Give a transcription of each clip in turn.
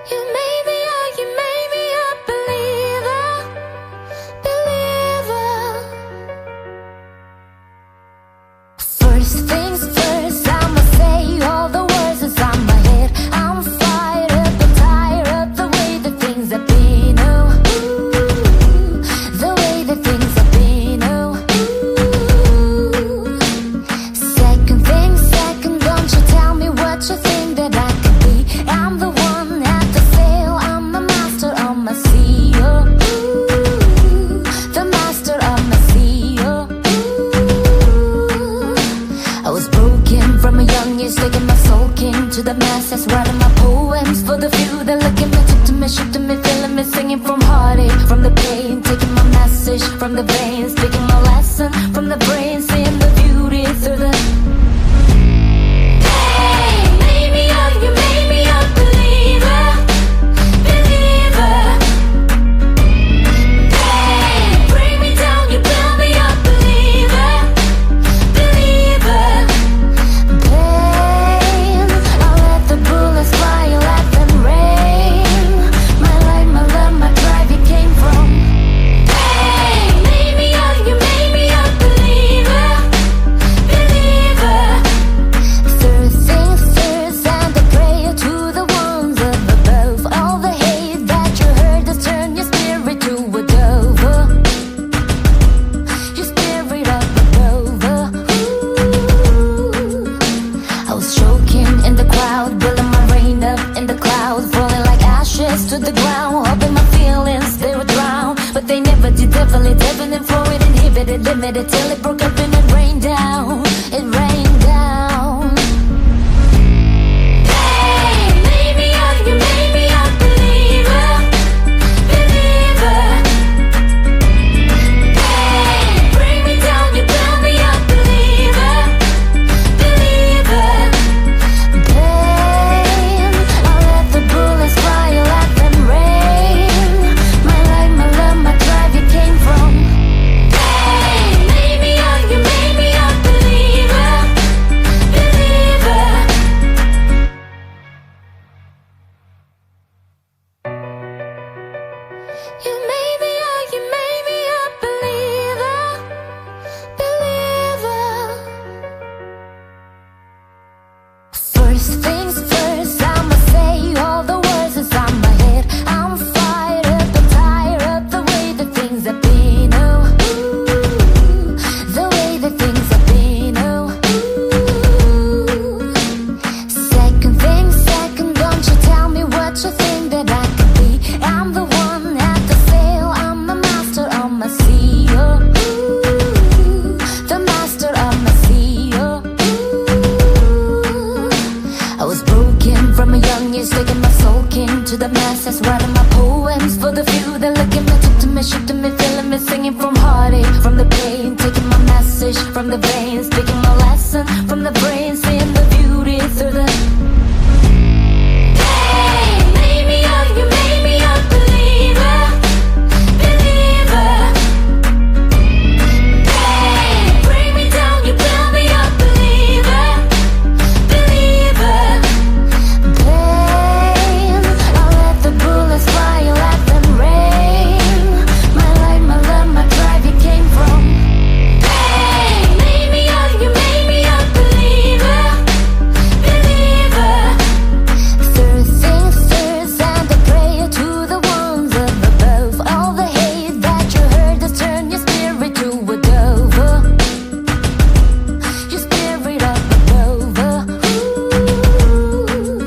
You made me a believer, believer. First things first, I'ma say all the words that's on my head. I'm fired up and tired of the way that things have been. Oh, ooh, the way that things have been. Oh, ooh. Second thing, second, don't you tell me what you think that I could be. I'm the one at the sail, I'm the master of my sea. Oh, ooh, the master of my sea. Oh, ooh. I was broken from a young age, taking my soul king to the masses, writing my poems for the few that look at me, took to me, shook to me, feeling me, singing from heartache, from the pain, taking my message from the veins, taking my lesson from the brain, seeing the beauty through the you made me a believer, believer. Hey, bring me down, you build me up, believer, believer. Pain, I'll let the bullets fly, you let them rain. My life, my love, my drive, you came from. Hey, you made me a believer, believer. Third things first, and a prayer to the ones up above. All the hate that you heard has turned your spirit to a dove. Your spirit up above. Ooh. I was choking in the crowd, building my rain up in the clouds, falling like ashes to the ground, hoping my feelings they would drown, but they never did. Definitely for it, inhibited, limited, till it broke up and it rained down. It rained down. You made me a believer, believer. Hey, bring me down, you build me up, believer, believer. Pain, I'll let the bullets fly, you let them rain. My life, my love, my drive, you came from. Hey, you made me a believer, believer. You made me a believer, believer. First things first, I'ma say all the words that's on my head. I'm fired up and tired of the way that things have been. Oh, ooh, the way that things have been. Oh, ooh. Second thing second, don't you tell me what you think that I could be. I'm the one at the sail, I'm the master of my sea. Oh, ooh, the master of my sea. Oh, ooh. I was broken from a young age, taking my soul king to the masses, writing my poems for the few that look at me, took to me, shook to me, feeling me, singing from heartache, from the pain, taking my message from the veins, taking my lesson from the brain, seeing the beauty through the you made me a believer, believer. Hey, bring me down, you build me up, believer, believer. Pain, I'll let the bullets fly, you let them rain. My life, my love, my drive, you came from. Hey, you made me a believer, believer. Third things first, and a prayer to the ones up above. All the hate that you heard has turned your spirit to a dove. Your spirit up above. Ooh.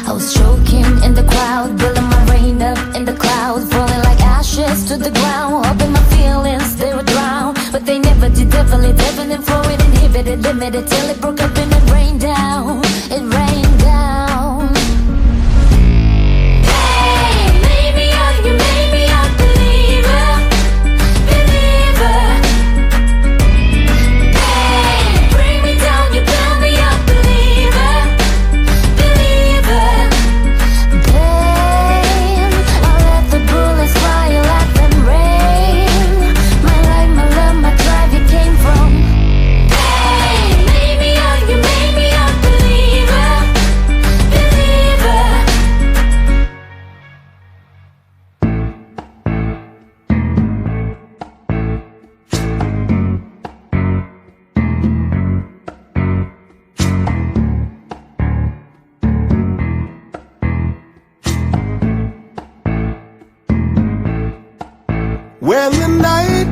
I was choking in the crowd, building my rain up in the clouds, falling like ashes to the ground, hoping my feelings they would drown, but they never did. Definitely for it, inhibited, limited, till it broke up and it rained down. It rained down. You made me a believer, believer. Hey, bring me down, you build me up, believer, believer. Pain, I'll let the bullets fly, you let them rain. My life, my love, my drive, you came from. Hey, when the night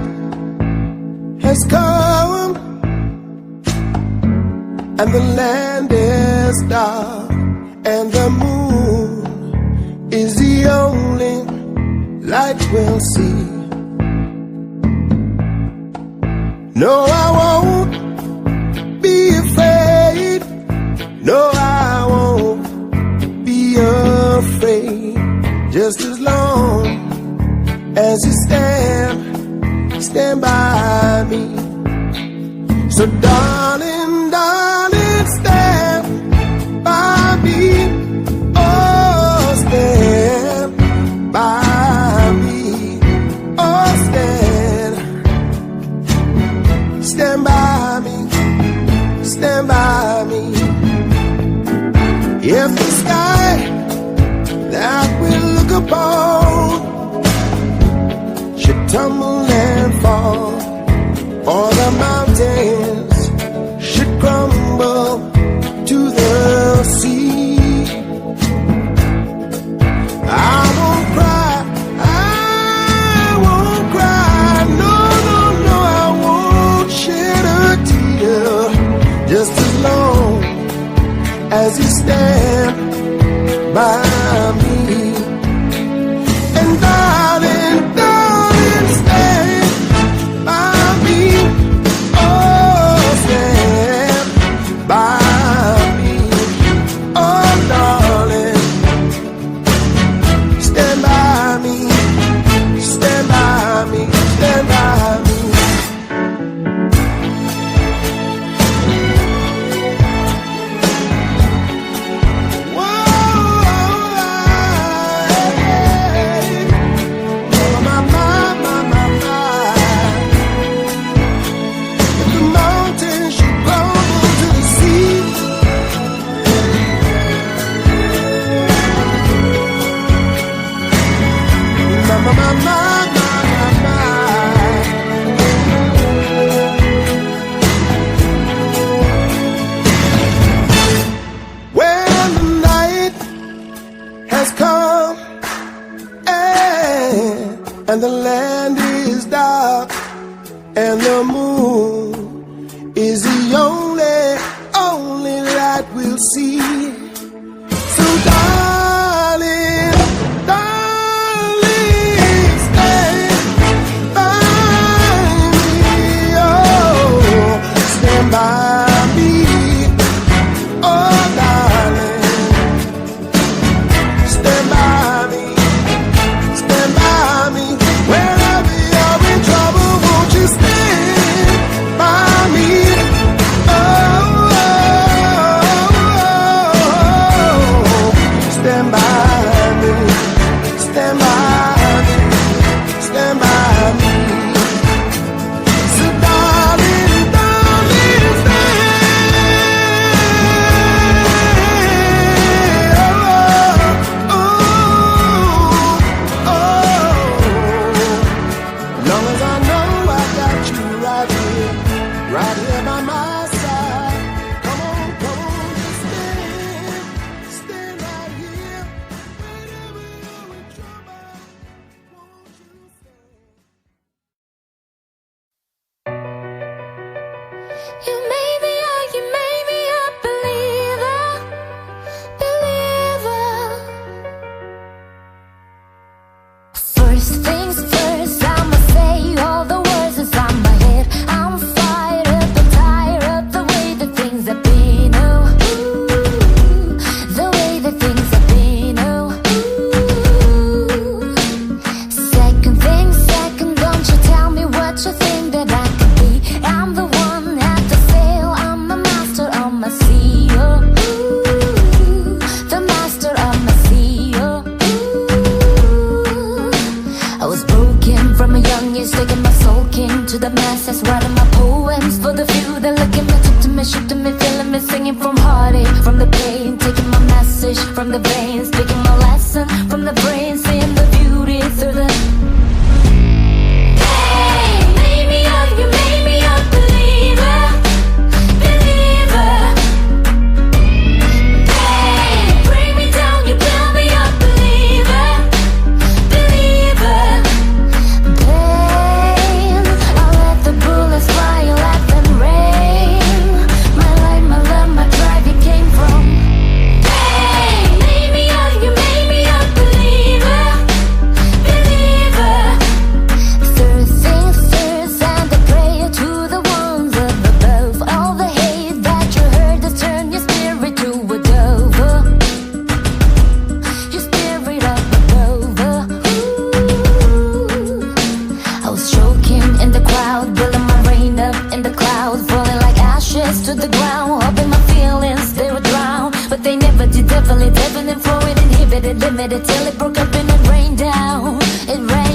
has come and the land is dark and the moon is the only light we'll see. No, I won't be afraid. No, I won't be afraid. Just as long as you stand by me. So darling, darling, stand by me. Oh, stand by me. Oh, stand by me. Stand by me. If the sky that we look upon should tumble and fall, or the mountains should crumble to the sea, I won't cry, I won't cry, no, no, no, I won't shed a tear, just as long as you stand by me. And darling, darling, stand by me. Oh, stand by me. Oh, darling, stand by me. Stand by me. Stand by me. When the night has come and the land is dark and the moon is the only light we'll see. So darling, darling, stand by me. Oh, stand by me. Oh, darling, stand by me. Stand by me. Whenever you're in trouble, won't you stand by me? Oh, stand by me. Stand by me. Stand by me. So darling, darling, stand. Oh, oh, oh. Long as I know I got you right here by my side. Come on, stand right here. Whenever you're in trouble, won't you stand? You made me a believer, believer. First things first, I'ma say all the words inside my head. I'm fired up and tired of the way that things have been. Oh, ooh, the way that things have been. Oh, ooh. Second thing second, don't you tell me what you think that I could be. I'm the one at the sail, I'm a master of my sea. Oh, ooh, the master of my sea. Oh, ooh. I was broken from a young age, taking my soul king to the masses, writing my poems for the few that look at me, took to me, shook to me, feeling me, singing from heartache, from the pain, taking my message from the veins, taking my lesson from the brain, seeing the beauty through the. Hey, you made me a believer, believer. Hey, bring me down, you build me a believer, believer. Hey. negativity, definitely flowing, inhibited, limited till it broke up and it rained down. It rained